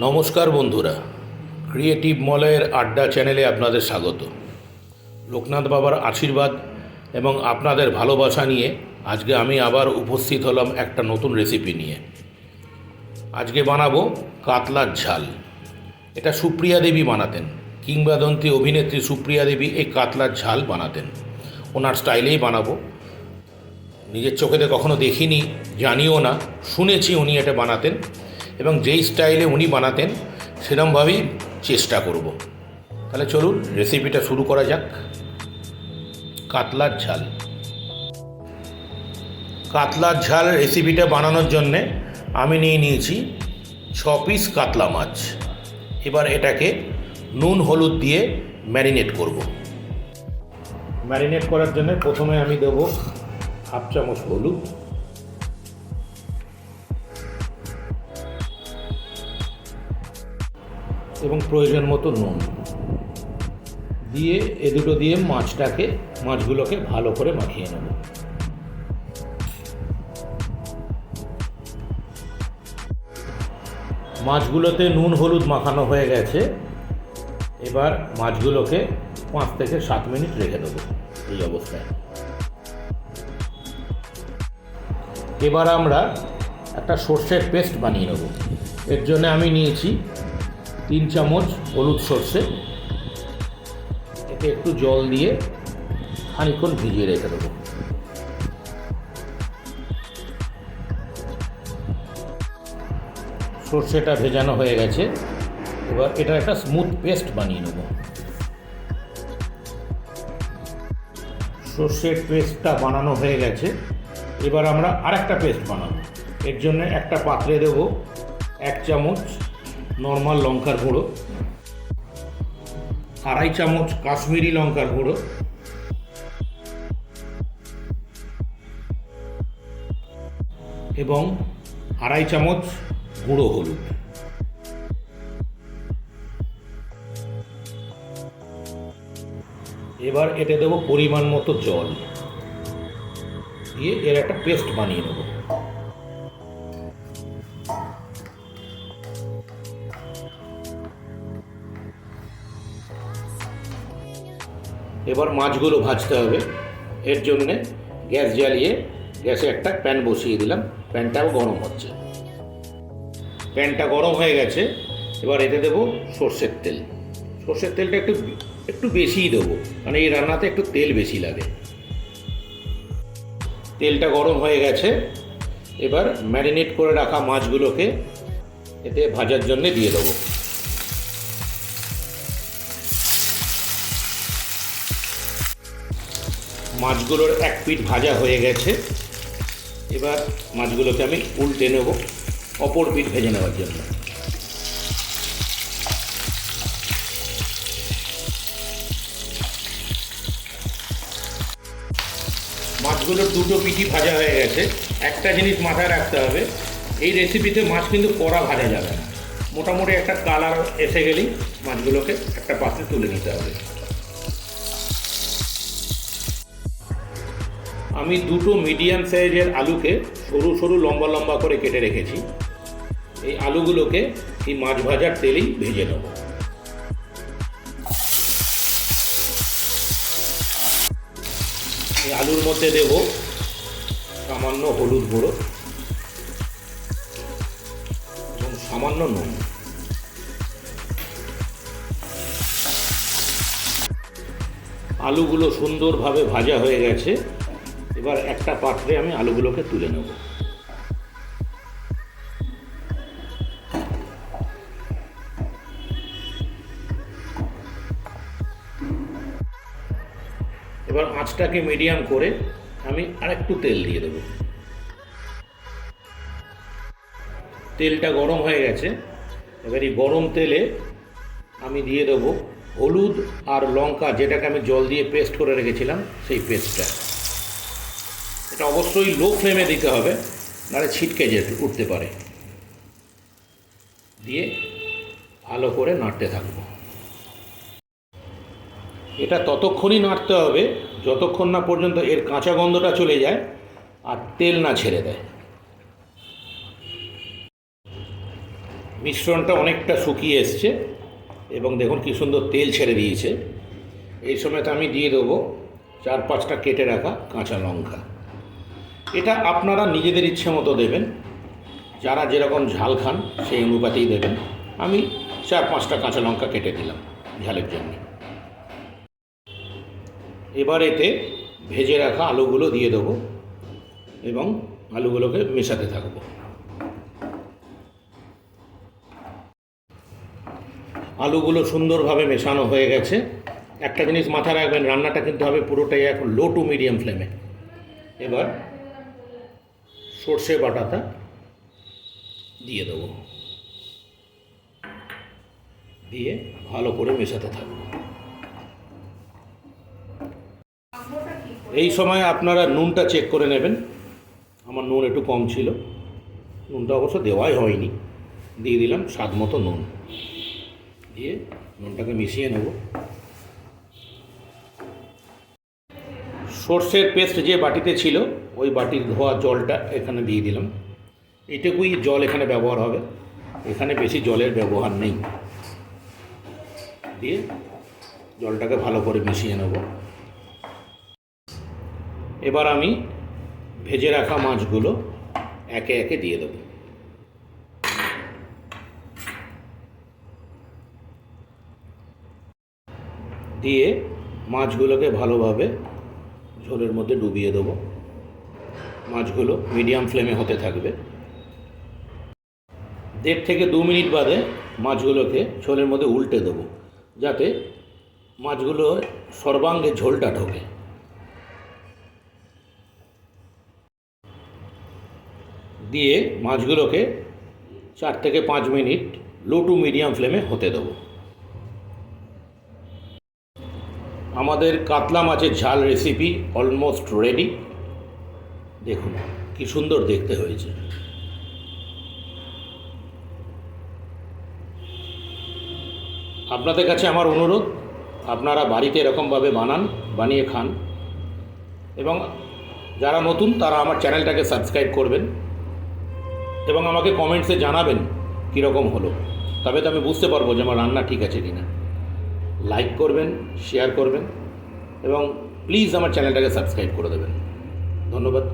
নমস্কার বন্ধুরা, ক্রিয়েটিভ মলয়ের আড্ডা চ্যানেলে আপনাদের স্বাগত। লোকনাথ বাবার আশীর্বাদ এবং আপনাদের ভালোবাসা নিয়ে আজকে আমি আবার উপস্থিত হলাম একটা নতুন রেসিপি নিয়ে। আজকে বানাবো কাতলার ঝাল। এটা সুপ্রিয়া দেবী বানাতেন, কিংবদন্তি অভিনেত্রী সুপ্রিয়া দেবী এই কাতলার ঝাল বানাতেন। ওনার স্টাইলেই বানাবো। নিজের চোখেতে কখনো দেখিনি, জানিও না, শুনেছি উনি এটা বানাতেন এবং যেই স্টাইলে উনি বানাতেন সেরকমভাবেই চেষ্টা করব। তাহলে চলুন রেসিপিটা শুরু করা যাক। কাতলার ঝাল। কাতলার ঝাল রেসিপিটা বানানোর জন্যে আমি নিয়েছি 6 পিস কাতলা মাছ। এবার এটাকে নুন হলুদ দিয়ে ম্যারিনেট করব। ম্যারিনেট করার জন্য প্রথমে আমি দেবো 1/2 চামচ হলুদ, এবং প্রয়োজন মতো নুন দিয়ে এ দুটো দিয়ে মাছগুলোকে ভালো করে মাখিয়ে নেব। মাছগুলোতে নুন হলুদ মাখানো হয়ে গেছে। এবার মাছগুলোকে 5 থেকে 7 মিনিট রেখে দেবো এই অবস্থায়। এবার আমরা একটা সর্ষের পেস্ট বানিয়ে নেব। এর জন্য আমি নিয়েছি 3 চামচ হলুদ সর্ষে। এতে একটু জল দিয়ে খানিকক্ষণ ভিজিয়ে রেখে দেবো। সর্ষেটা ভেজানো হয়ে গেছে। এবার এটা একটা স্মুথ পেস্ট বানিয়ে নেব। সর্ষের পেস্টটা বানানো হয়ে গেছে। এবার আমরা আরেকটা পেস্ট বানাবো। এর জন্য একটা পাত্রে দেব 1 চামচ নর্মাল লঙ্কার গুঁড়ো, 2.5 চামচ কাশ্মীরি লঙ্কার গুঁড়ো, এবং 2.5 চামচ গুঁড়ো হলুদ। এবার এতে দেবো পরিমাণ মতো জল দিয়ে এর একটা পেস্ট বানিয়ে নেব। এবার মাছগুলো ভাজতে হবে। এর জন্যে গ্যাস জ্বালিয়ে গ্যাসে একটা প্যান বসিয়ে দিলাম। প্যানটাও গরম হচ্ছে। প্যানটা গরম হয়ে গেছে। এবার এতে দেবো সর্ষের তেল। সর্ষের তেলটা একটু বেশিই দেবো, মানে এই রান্নাতে একটু তেল বেশি লাগে। তেলটা গরম হয়ে গেছে। এবার ম্যারিনেট করে রাখা মাছগুলোকে এতে ভাজার জন্য দিয়ে দেবো। মাছগুলোর এক পিঠ ভাজা হয়ে গেছে। এবার মাছগুলোকে আমি উল্টে নেব অপর পিঠ ভেজে নেওয়ার জন্য। মাছগুলোর দুটো পিঠই ভাজা হয়ে গেছে। একটা জিনিস মাথায় রাখতে হবে, এই রেসিপিতে মাছ কিন্তু কড়া ভাজা যাবে না। মোটামুটি একটা কালার এসে গেলেই মাছগুলোকে একটা পাত্রে তুলে নিতে হবে। আমি দুটো মিডিয়াম সাইজের আলুকে সরু সরু লম্বা লম্বা করে কেটে রেখেছি। এই আলুগুলোকে এই মাছ ভাজার তেলেই ভেজে নেব। এই আলুর মধ্যে দেব সামান্য হলুদ গুঁড়ো এবং সামান্য নুন। আলুগুলো সুন্দরভাবে ভাজা হয়ে গেছে। এবার একটা পাত্রে আমি আলুগুলোকে তুলে নেব। এবার আঁচটাকে মিডিয়াম করে আমি আরেকটু তেল দিয়ে দেব। তেলটা গরম হয়ে গেছে। এবার এই গরম তেলে আমি দিয়ে দেবো হলুদ আর লঙ্কা, যেটাকে আমি জল দিয়ে পেস্ট করে রেখেছিলাম, সেই পেস্টটা। এটা অবশ্যই লো ফ্লেমে দিতে হবে, নাহলে ছিটকে উঠতে পারে। দিয়ে ভালো করে নাড়তে থাকবো। এটা ততক্ষণই নাড়তে হবে যতক্ষণ না পর্যন্ত এর কাঁচা গন্ধটা চলে যায় আর তেল না ছেড়ে দেয়। মিশ্রণটা অনেকটা শুকিয়ে এসছে এবং দেখুন কী সুন্দর তেল ছেড়ে দিয়েছে। এই সময়তে আমি দিয়ে দেবো 4-5টা কেটে রাখা কাঁচা লঙ্কা। এটা আপনারা নিজেদের ইচ্ছে মতো দেবেন, যারা যেরকম ঝাল খান সেই অনুপাতেই দেবেন। আমি 4-5টা কাঁচা লঙ্কা কেটে দিলাম ঝালের জন্য। এবার এতে ভেজে রাখা আলুগুলো দিয়ে দেবো এবং আলুগুলোকে মেশাতে থাকবো। আলুগুলো সুন্দরভাবে মেশানো হয়ে গেছে। একটা জিনিস মাথায় রাখবেন, রান্নাটা কিন্তু হবে পুরোটাই এখন লো টু মিডিয়াম ফ্লেমে। এবার সর্ষে বাটাটা দিয়ে দেবো, দিয়ে ভালো করে মেশাতে থাকবো। এই সময় আপনারা নুনটা চেক করে নেবেন। আমার নুন একটু কম ছিল, নুনটা অবশ্য দেওয়াই হয়নি, দিয়ে দিলাম স্বাদ মতো নুন, দিয়ে নুনটাকে মিশিয়ে নেব। সর্ষের পেস্ট যে বাটিতে ছিল ওই বাটির ধোয়া জলটা এখানে দিয়ে দিলাম। এইটুকুই জল এখানে ব্যবহার হবে, এখানে বেশি জলের ব্যবহার নেই। দিয়ে জলটাকে ভালো করে মিশিয়ে নেব। এবার আমি ভেজে রাখা মাছগুলো একে একে দিয়ে দেব। দিয়ে মাছগুলোকে ভালোভাবে ঝোলের মধ্যে ডুবিয়ে দেবো। মাছগুলো মিডিয়াম ফ্লেমে হতে থাকবে। 1.5 থেকে 2 মিনিট বাদে মাছগুলোকে ঝোলের মধ্যে উল্টে দেবো, যাতে মাছগুলো সর্বাঙ্গে ঝোলটা ঢোকে। দিয়ে মাছগুলোকে 4 থেকে 5 মিনিট লো টু মিডিয়াম ফ্লেমে হতে দেবো। আমাদের কাতলা মাছের ঝাল রেসিপি অলমোস্ট রেডি। দেখুন কি সুন্দর দেখতে হয়েছে। আপনাদের কাছে আমার অনুরোধ, আপনারা বাড়িতে এরকমভাবে বানিয়ে খান, এবং যারা নতুন তারা আমার চ্যানেলটাকে সাবস্ক্রাইব করবেন এবং আমাকে কমেন্টসে জানাবেন কীরকম হলো, তবে তো আমি বুঝতে পারবো যে আমার রান্না ঠিক আছে কিনা। লাইক করবেন, শেয়ার করবেন এবং প্লিজ আমার চ্যানেলটাকে সাবস্ক্রাইব করে দেবেন। ধন্যবাদ।